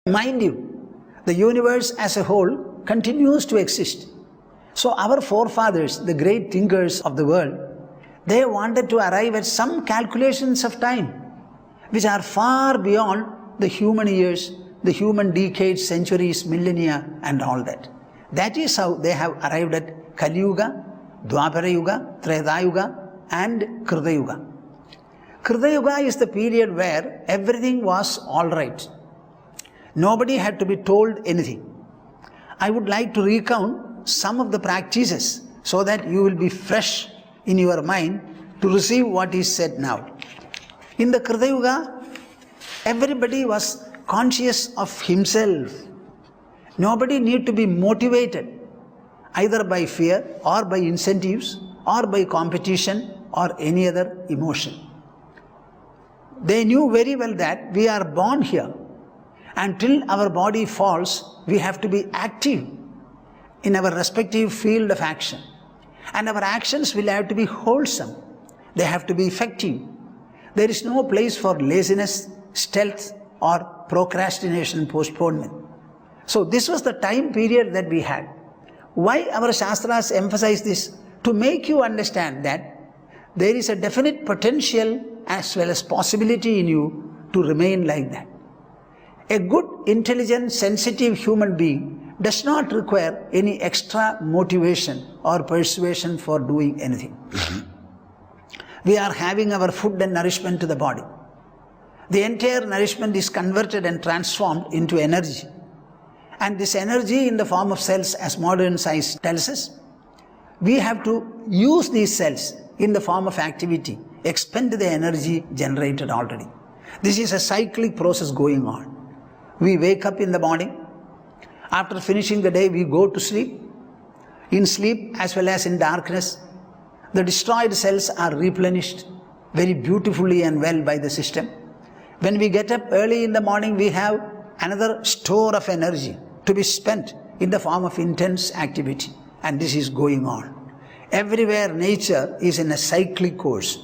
Mind you, the universe as a whole continues to exist. So our forefathers, the great thinkers of the world, they wanted to arrive at some calculations of time which are far beyond the human years, the human decades, centuries, millennia and all that. That is how they have arrived at Kali Yuga, Dwapara Yuga, Treta Yuga and Krita Yuga. Krita Yuga is the period where everything was alright. Nobody had to be told anything. I would like to recount some of the practices so that you will be fresh in your mind to receive what is said now. In the Krita Yuga, everybody was conscious of himself. Nobody need to be motivated either by fear or by incentives or by competition or any other emotion. They knew very well that we are born here. Until our body falls, we have to be active in our respective field of action. And our actions will have to be wholesome. They have to be effective. There is no place for laziness, stealth, or procrastination, postponement. So this was the time period that we had. Why our Shastras emphasize this? To make you understand that there is a definite potential as well as possibility in you to remain like that. A good, intelligent, sensitive human being does not require any extra motivation or persuasion for doing anything. We are having our food and nourishment to the body. The entire nourishment is converted and transformed into energy. And this energy in the form of cells, as modern science tells us, we have to use these cells in the form of activity, expend the energy generated already. This is a cyclic process going on. We wake up in the morning. After finishing the day, we go to sleep. In sleep as well as in darkness, the destroyed cells are replenished very beautifully and well by the system. When we get up early in the morning, we have another store of energy to be spent in the form of intense activity. And this is going on. Everywhere nature is in a cyclic course.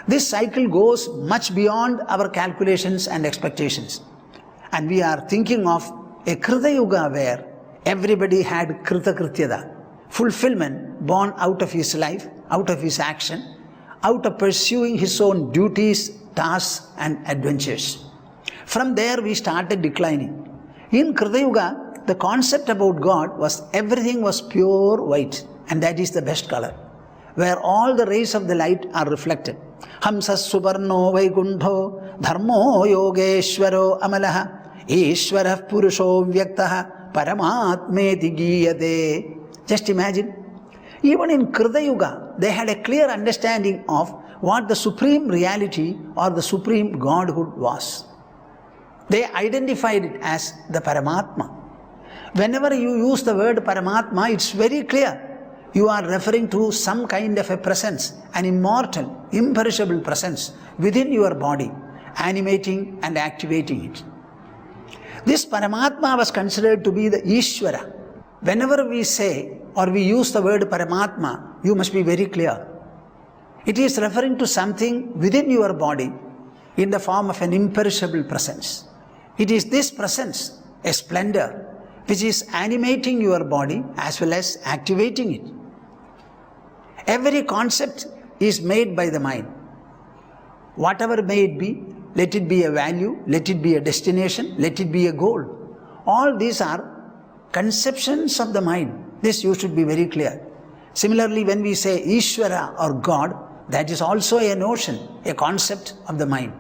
This cycle goes much beyond our calculations and expectations. And we are thinking of a Krita Yuga where everybody had Krita Krityada, fulfillment born out of his life, out of his action, out of pursuing his own duties, tasks and adventures. From there we started declining. In Krita Yuga, the concept about God was everything was pure white, and that is the best color, where all the rays of the light are reflected. Hamsas subarno vaikuntho dharmo yogeshwaro amalaha ishwarah purusho vyaktaha paramatmeti giyate. Just imagine, even in Krita Yuga, they had a clear understanding of what the supreme reality or the supreme Godhood was. They identified it as the Paramatma. Whenever you use the word Paramatma, it's very clear. You are referring to some kind of a presence, an immortal, imperishable presence within your body, animating and activating it. This Paramatma was considered to be the Ishvara. Whenever we say or we use the word Paramatma, you must be very clear. It is referring to something within your body in the form of an imperishable presence. It is this presence, a splendor, which is animating your body as well as activating it. Every concept is made by the mind. Whatever may it be, let it be a value, let it be a destination, let it be a goal. All these are conceptions of the mind. This you should be very clear. Similarly, when we say Ishvara or God, that is also a notion, a concept of the mind.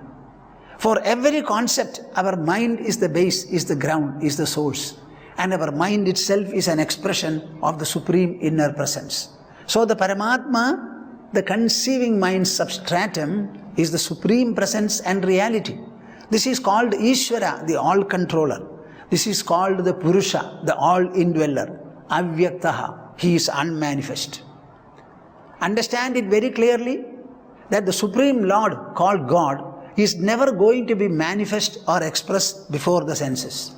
For every concept, our mind is the base, is the ground, is the source. And our mind itself is an expression of the supreme inner presence. So the Paramatma, the conceiving mind substratum, is the supreme presence and reality. This is called Ishvara, the all-controller. This is called the Purusha, the all-indweller. Avyaktaha, he is unmanifest. Understand it very clearly that the Supreme Lord called God is never going to be manifest or expressed before the senses.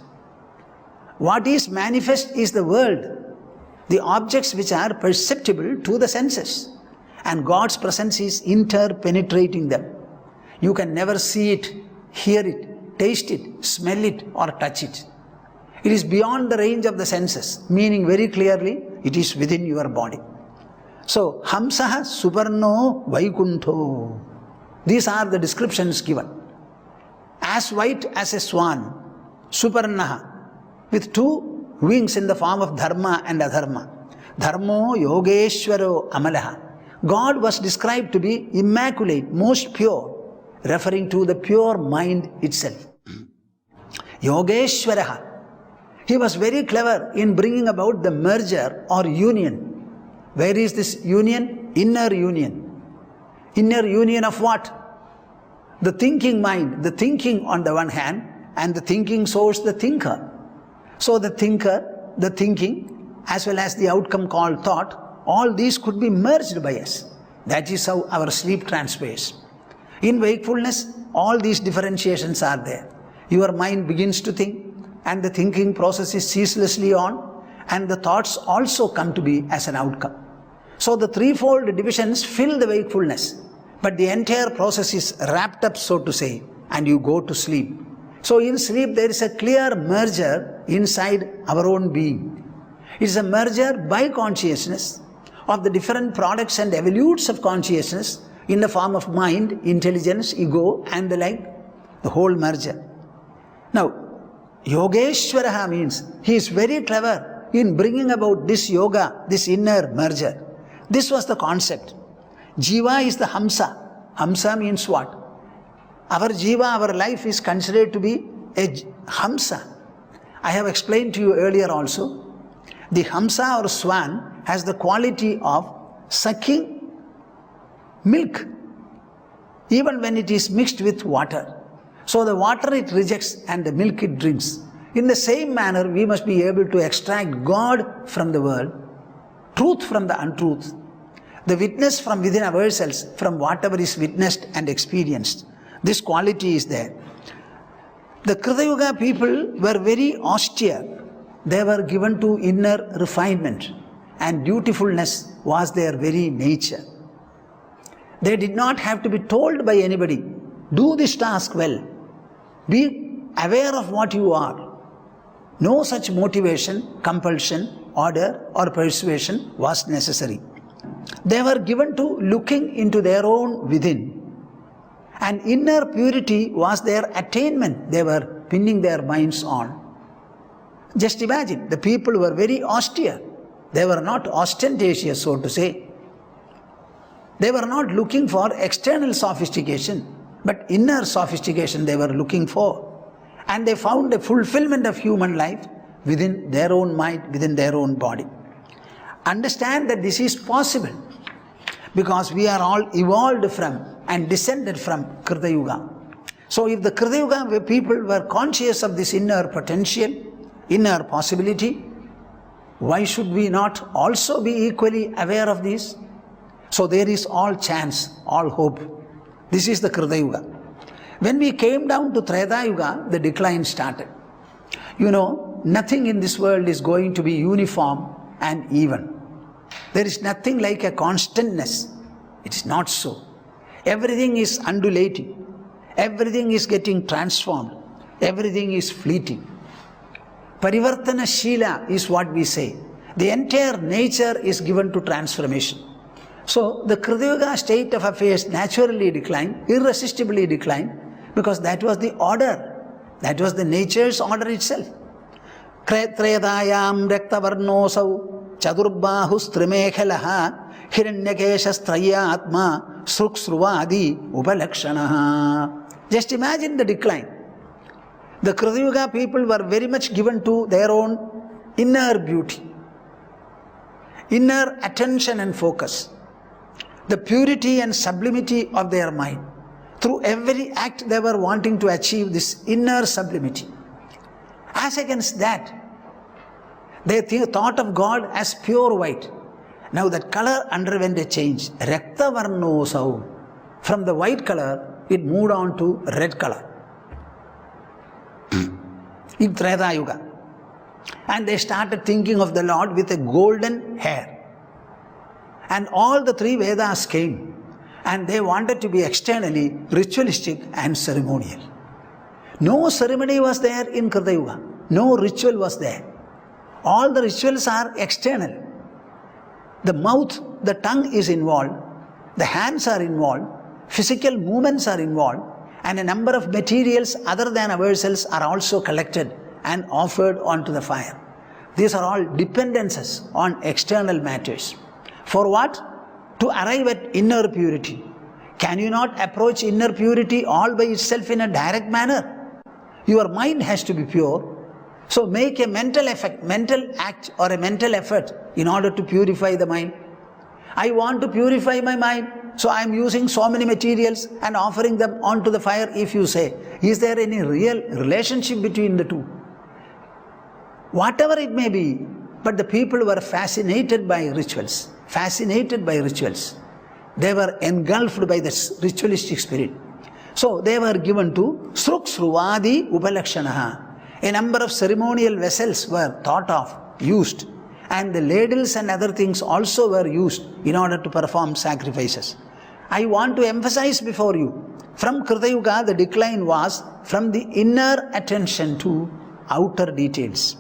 What is manifest is the world, the objects which are perceptible to the senses. And God's presence is interpenetrating them. You can never see it, hear it, taste it, smell it, or touch it. It is beyond the range of the senses, meaning very clearly it is within your body. So, Hamsaha Suparno Vaikuntho. These are the descriptions given. As white as a swan, Suparnaha, with two wings in the form of Dharma and Adharma. Dharmo Yogeshwaro Amalaha. God was described to be immaculate, most pure, referring to the pure mind itself. Yogeshwaraha. He was very clever in bringing about the merger or union. Where is this union? Inner union. Inner union of what? The thinking mind, the thinking on the one hand, and the thinking source, the thinker. So the thinker, the thinking, as well as the outcome called thought, all these could be merged by us. That is how our sleep transpires. In wakefulness, all these differentiations are there. Your mind begins to think, and the thinking process is ceaselessly on, and the thoughts also come to be as an outcome. So the threefold divisions fill the wakefulness, but the entire process is wrapped up, so to say, and you go to sleep. So in sleep there is a clear merger inside our own being. It is a merger by consciousness of the different products and evolutes of consciousness in the form of mind, intelligence, ego, and the like, the whole merger. Now, Yogeshwaraha means he is very clever in bringing about this yoga, this inner merger. This was the concept. Jiva is the Hamsa. Hamsa means what? Our Jiva, our life is considered to be a Hamsa. I have explained to you earlier also. The Hamsa or swan has the quality of sucking milk, even when it is mixed with water. So the water it rejects and the milk it drinks. In the same manner, we must be able to extract God from the world, truth from the untruth, the witness from within ourselves, from whatever is witnessed and experienced. This quality is there. The Krita Yuga people were very austere. They were given to inner refinement, and dutifulness was their very nature. They did not have to be told by anybody, do this task well. Be aware of what you are. No such motivation, compulsion, order or persuasion was necessary. They were given to looking into their own within. And inner purity was their attainment they were pinning their minds on. Just imagine, the people were very austere. They were not ostentatious, so to say. They were not looking for external sophistication, but inner sophistication they were looking for. And they found a fulfillment of human life within their own mind, within their own body. Understand that this is possible because we are all evolved from and descended from Krita Yuga. So if the Krita Yuga people were conscious of this inner potential, inner possibility, why should we not also be equally aware of this? So there is all chance, all hope. This is the Krita Yuga. When we came down to Treta Yuga, the decline started. You know, nothing in this world is going to be uniform and even. There is nothing like a constantness. It is not so. Everything is undulating. Everything is getting transformed. Everything is fleeting. Parivartana Shila is what we say. The entire nature is given to transformation. So the Krita Yuga state of affairs naturally declined, irresistibly declined, because that was the order. That was the nature's order itself. Kretredayam rektavarnosau chadurbahus trimekhalaha hiranyakeshastrayatma sruksruvadi upalakshanaha. Just imagine the decline. The Krita Yuga people were very much given to their own inner beauty, inner attention and focus, the purity and sublimity of their mind. Through every act they were wanting to achieve this inner sublimity. As against that, they thought of God as pure white. Now that color underwent a change. Rakta varnosau. From the white color, it moved on to red color. In Treta Yuga. And they started thinking of the Lord with a golden hair. And all the three Vedas came. And they wanted to be externally ritualistic and ceremonial. No ceremony was there in Krita Yuga. No ritual was there. All the rituals are external. The mouth, the tongue is involved, the hands are involved, physical movements are involved, and a number of materials other than ourselves are also collected and offered onto the fire. These are all dependencies on external matters. For what? To arrive at inner purity. Can you not approach inner purity all by itself in a direct manner? Your mind has to be pure. So make a mental act or a mental effort in order to purify the mind. I want to purify my mind, so I am using so many materials and offering them onto the fire. If you say, is there any real relationship between the two? Whatever it may be, but the people were fascinated by rituals. They were engulfed by this ritualistic spirit. So they were given to Sruk Sruvadi Upalakshanaha. A number of ceremonial vessels were thought of, used, and the ladles and other things also were used in order to perform sacrifices. I want to emphasize before you, from Krita Yuga the decline was from the inner attention to outer details.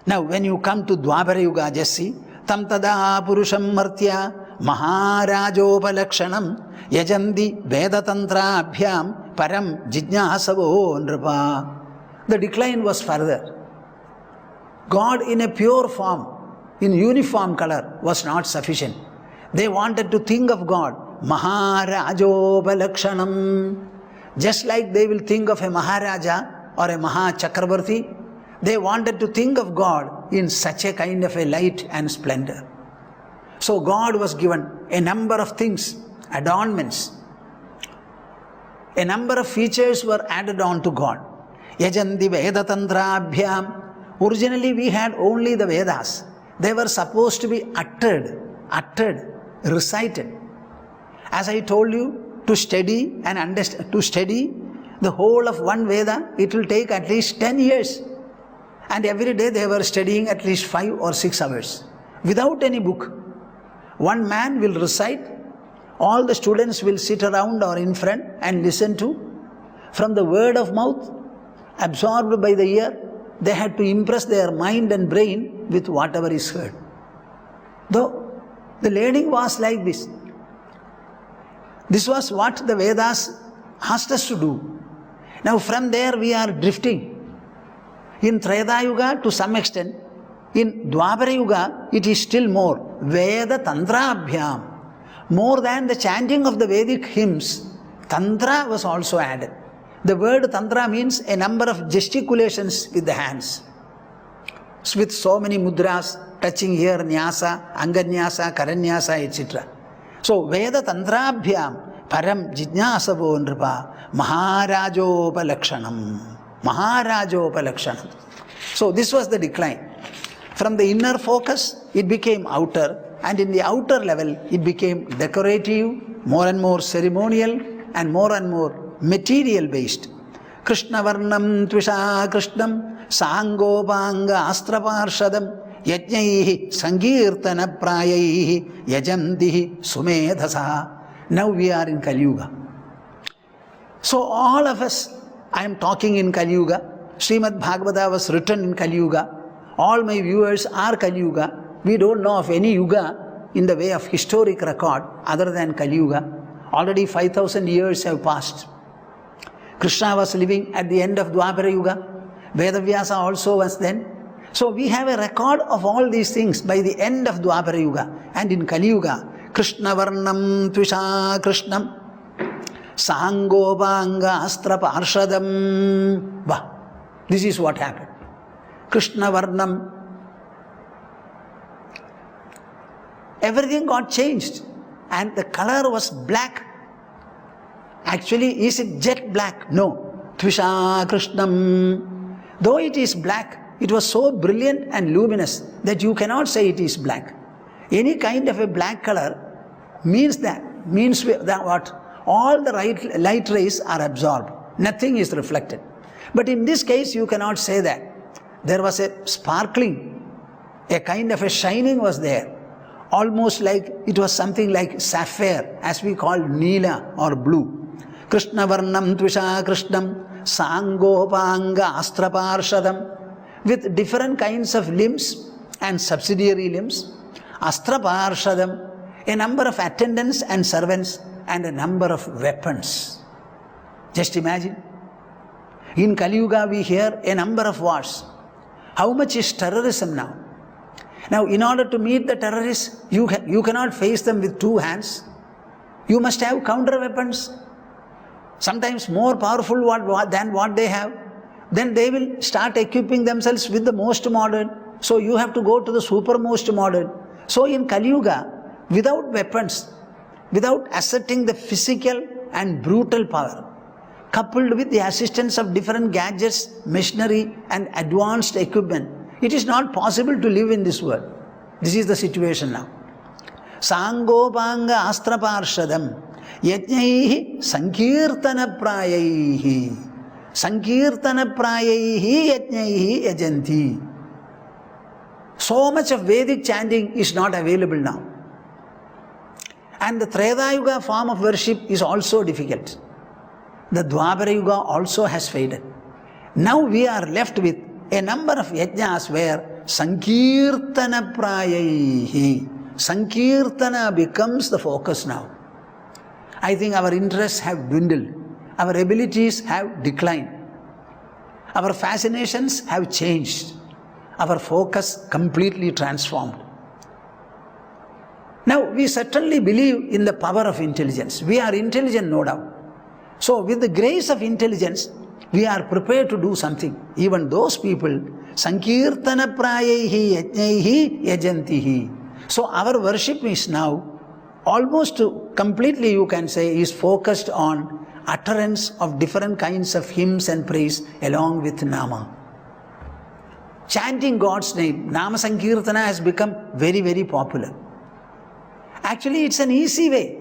Now when you come to Dwapara Yuga, just see, Tam tada purusham martya maharajopalakshanam yajandi vedatantra abhyam param jijnasavo nrapa. The decline was further. God in a pure form, in uniform color, was not sufficient. They wanted to think of God, maharajopalakshanam. Just like they will think of a Maharaja or a Mahachakravarti, they wanted to think of God in such a kind of a light and splendor. So God was given a number of things, adornments. A number of features were added on to God. Yajandi Vedatantrabhyam. Originally we had only the Vedas. They were supposed to be uttered, recited. As I told you, to study and understand, to study the whole of one Veda, it will take at least 10 years. And every day they were studying at least 5 or 6 hours without any book. One man will recite, all the students will sit around or in front and listen to. From the word of mouth, absorbed by the ear, they had to impress their mind and brain with whatever is heard. Though the learning was like this. This was what the Vedas asked us to do. Now from there we are drifting. In Treta Yuga to some extent, in Dwapara Yuga it is still more. Veda Tantra Abhyam. More than the chanting of the Vedic hymns, Tantra was also added. The word Tantra means a number of gesticulations with the hands. With so many mudras, touching here, Nyasa, Anganyasa, Karanyasa, etc. So Veda Tantra Abhyam Param Jijnasavo Nripa Maharajopalakshanam. So this was the decline. From the inner focus, it became outer, and in the outer level, it became decorative, more and more ceremonial, and more material based. Krishna Varnam Tvisha Krishnam Sangopanga Astraparshadam Yajnaihi Sankirtana Prayaihi Yajantihi Sumedhasa. Now we are in Kali Yuga. So all of us, I am talking in Kali Yuga. Srimad Bhagavata was written in Kali Yuga. All my viewers are Kali Yuga. We don't know of any Yuga in the way of historic record other than Kali Yuga. Already 5,000 years have passed. Krishna was living at the end of Dwapara Yuga. Vedavyasa also was then. So we have a record of all these things by the end of Dwapara Yuga. And in Kali Yuga, Krishna Varnam Tvisha Krishnam Sangopanga Astra Parshadam. This is what happened. Krishna Varnam. Everything got changed. And the color was black. Actually, is it jet black? No. Tvisha Krishnam. Though it is black, it was so brilliant and luminous that you cannot say it is black. Any kind of a black color means that what? All the light rays are absorbed. Nothing is reflected. But in this case, you cannot say that. There was a sparkling, a kind of a shining was there. Almost like it was something like sapphire, as we call Neela or blue. Krishna Varnam Tvisha Krishnam Sangopanga Astraparshadam, with different kinds of limbs and subsidiary limbs. Astraparshadam, a number of attendants and servants and a number of weapons. Just imagine. In Kali Yuga we hear a number of wars. How much is terrorism now? Now, in order to meet the terrorists, you cannot face them with two hands. You must have counter weapons, sometimes more powerful than what they have. Then they will start equipping themselves with the most modern. So you have to go to the super most modern. So in Kali Yuga, without weapons, without asserting the physical and brutal power, coupled with the assistance of different gadgets, machinery and advanced equipment, it is not possible to live in this world. This is the situation now. Sangopanga Astraparshadam Yajnaihi Sankirtana Prayaihi Sankirtana Prayaihi Yajnaihi Yajanti. So much of Vedic chanting is not available now. And the Treta Yuga form of worship is also difficult. The Dwapara Yuga also has faded. Now we are left with a number of yajnas where Sankirtana Prayaihi, Sankirtana becomes the focus now. I think our interests have dwindled. Our abilities have declined. Our fascinations have changed. Our focus completely transformed. Now, we certainly believe in the power of intelligence. We are intelligent, no doubt. So, with the grace of intelligence, we are prepared to do something. Even those people, Sankirtana Prayaihi Yajnaihi Yajantihi. So, our worship is now almost completely, you can say, is focused on utterance of different kinds of hymns and praise along with Nama. Chanting God's name, Nama Sankirtana has become very, very popular. Actually, it's an easy way.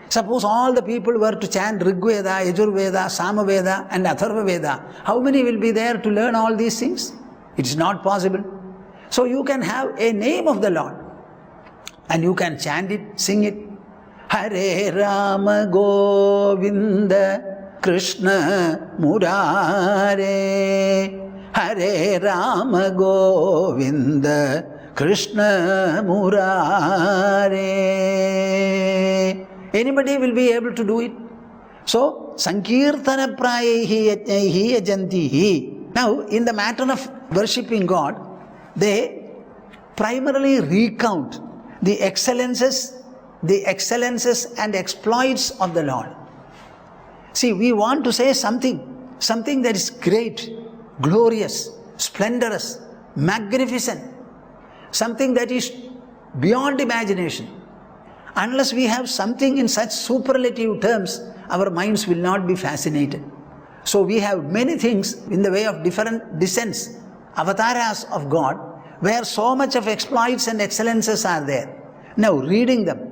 Suppose all the people were to chant Rigveda, Yajurveda, Samaveda and Atharva Veda, how many will be there to learn all these things? It is not possible. So you can have a name of the Lord and you can chant it, sing it. Hare Rama Govinda Krishna Murare, Hare Rama Govinda Krishna Murare. Anybody will be able to do it. So, Sankirtana Prayaihi Yajnaihi Yajantihi. Now, in the matter of worshipping God, they primarily recount the excellences and exploits of the Lord. See, we want to say something that is great, glorious, splendorous, magnificent, something that is beyond imagination. Unless we have something in such superlative terms, our minds will not be fascinated. So we have many things in the way of different descents, avatars of God, where so much of exploits and excellences are there. Now reading them,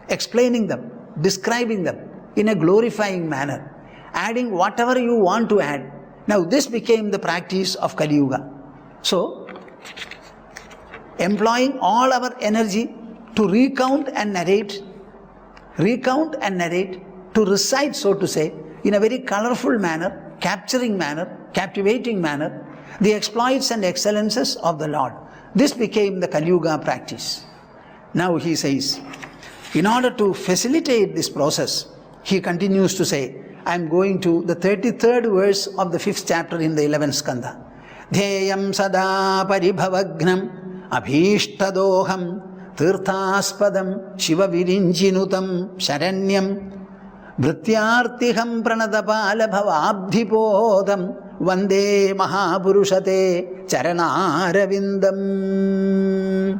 explaining them, describing them in a glorifying manner, adding whatever you want to add. Now this became the practice of Kali Yuga. So, employing all our energy to recount and narrate, to recite, so to say, in a very colorful manner, capturing manner, captivating manner, the exploits and excellences of the Lord. This became the Kali Yuga practice. Now he says, in order to facilitate this process, he continues to say, I am going to the 33rd verse of the 5th chapter in the 11th skanda. Dheyam sada paribhavagnam abhishtadoham tirthaspadam shiva virinjinutam sharanyam Vrityartiham pranadapala bhavabdhipodam vande mahapurushate charanaravindam.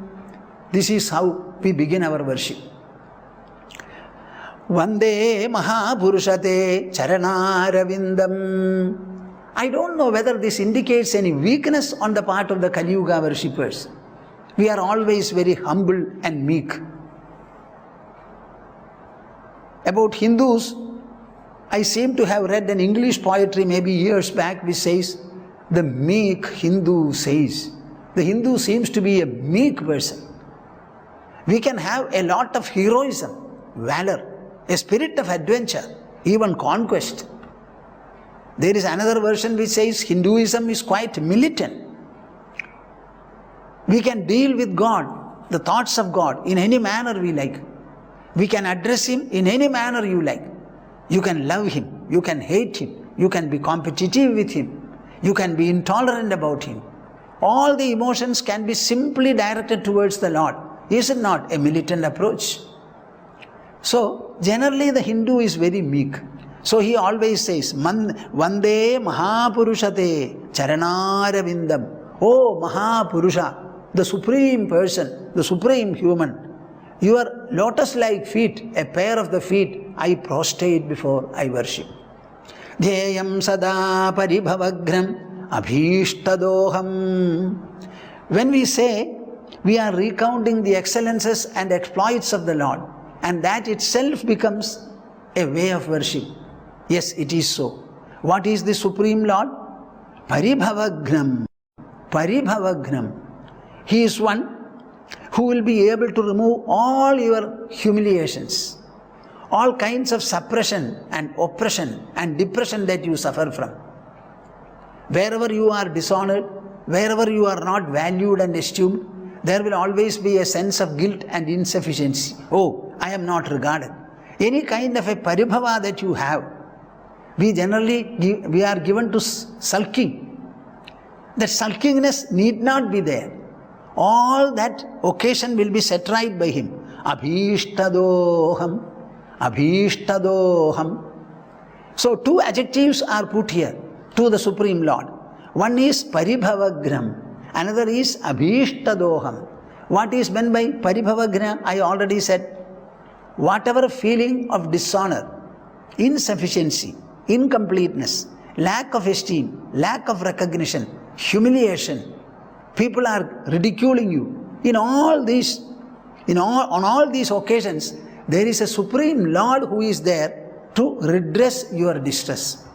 This is how we begin our worship. Vande mahapurushate charanaravindam. I don't know whether this indicates any weakness on the part of the Kali Yuga worshippers. We are always very humble and meek. About Hindus, I seem to have read an English poetry maybe years back which says, the meek Hindu says. The Hindu seems to be a meek person. We can have a lot of heroism, valor, a spirit of adventure, even conquest. There is another version which says Hinduism is quite militant. We can deal with God, the thoughts of God, in any manner we like. We can address Him in any manner you like. You can love Him, you can hate Him, you can be competitive with Him, you can be intolerant about Him. All the emotions can be simply directed towards the Lord. Is it not a militant approach? So, generally the Hindu is very meek. So he always says, Vande Mahapurushate Charanaravindam. Oh Mahapurusha, the Supreme Person, the Supreme Human, your lotus-like feet, a pair of the feet, I prostrate before, I worship. Dhyayam sada paribhavagram abhishtadoham. When we say, we are recounting the excellences and exploits of the Lord, and that itself becomes a way of worship. Yes, it is so. What is the Supreme Lord? Paribhavagnam. Paribhavagnam. He is one who will be able to remove all your humiliations, all kinds of suppression and oppression and depression that you suffer from. Wherever you are dishonored, wherever you are not valued and esteemed, there will always be a sense of guilt and insufficiency. Oh, I am not regarded. Any kind of a paribhava that you have, we are given to sulking. That sulkingness need not be there. All that occasion will be set right by Him. Abhishtadoham. Abhishtadoham. So two adjectives are put here to the Supreme Lord. One is paribhavagram. Another is abhishtadoham. What is meant by paribhavagram? I already said. Whatever feeling of dishonor, insufficiency, incompleteness, lack of esteem, lack of recognition, humiliation, people are ridiculing you. On all these occasions, there is a Supreme Lord who is there to redress your distress.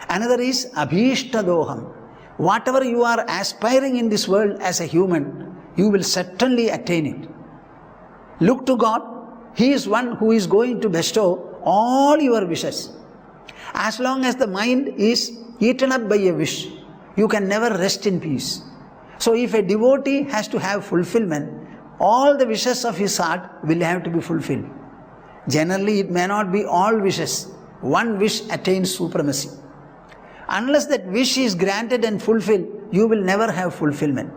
Another is abhishtadoham. Whatever you are aspiring in this world as a human, you will certainly attain it. Look to God. He is one who is going to bestow all your wishes. As long as the mind is eaten up by a wish, you can never rest in peace. So if a devotee has to have fulfillment, all the wishes of his heart will have to be fulfilled. Generally, it may not be all wishes. One wish attains supremacy. Unless that wish is granted and fulfilled, you will never have fulfillment.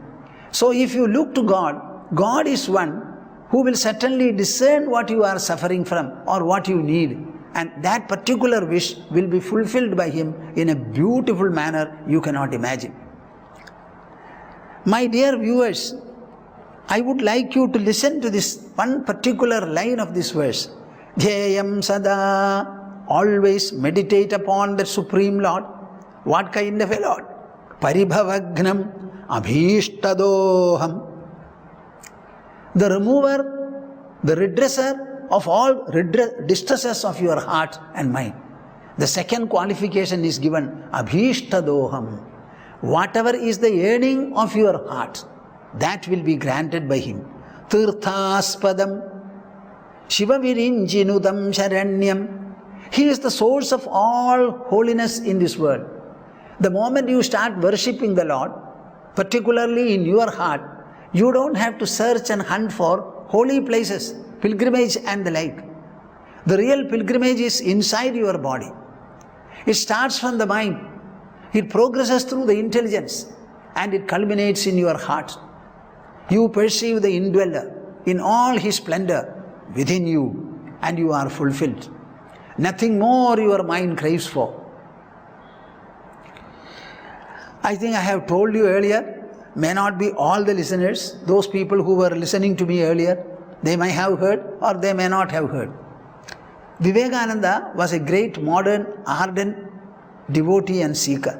So if you look to God, God is one who will certainly discern what you are suffering from or what you need. And that particular wish will be fulfilled by Him in a beautiful manner you cannot imagine. My dear viewers, I would like you to listen to this one particular line of this verse. Dhyayam sada, always meditate upon the Supreme Lord. What kind of a Lord? Paribhavagnam abhishtadoham. The remover, the redresser of all distresses of your heart and mind. The second qualification is given, abhishtadoham. Whatever is the yearning of your heart, that will be granted by Him. Tirthaspadam, Shivavirinjinudam Sharanyam. He is the source of all holiness in this world. The moment you start worshipping the Lord, particularly in your heart, you don't have to search and hunt for holy places, pilgrimage and the like. The real pilgrimage is inside your body. It starts from the mind. It progresses through the intelligence and it culminates in your heart. You perceive the indweller in all his splendor within you and you are fulfilled. Nothing more your mind craves for. I think I have told you earlier, may not be all the listeners, those people who were listening to me earlier, they may have heard or they may not have heard. Vivekananda was a great modern, ardent devotee and seeker.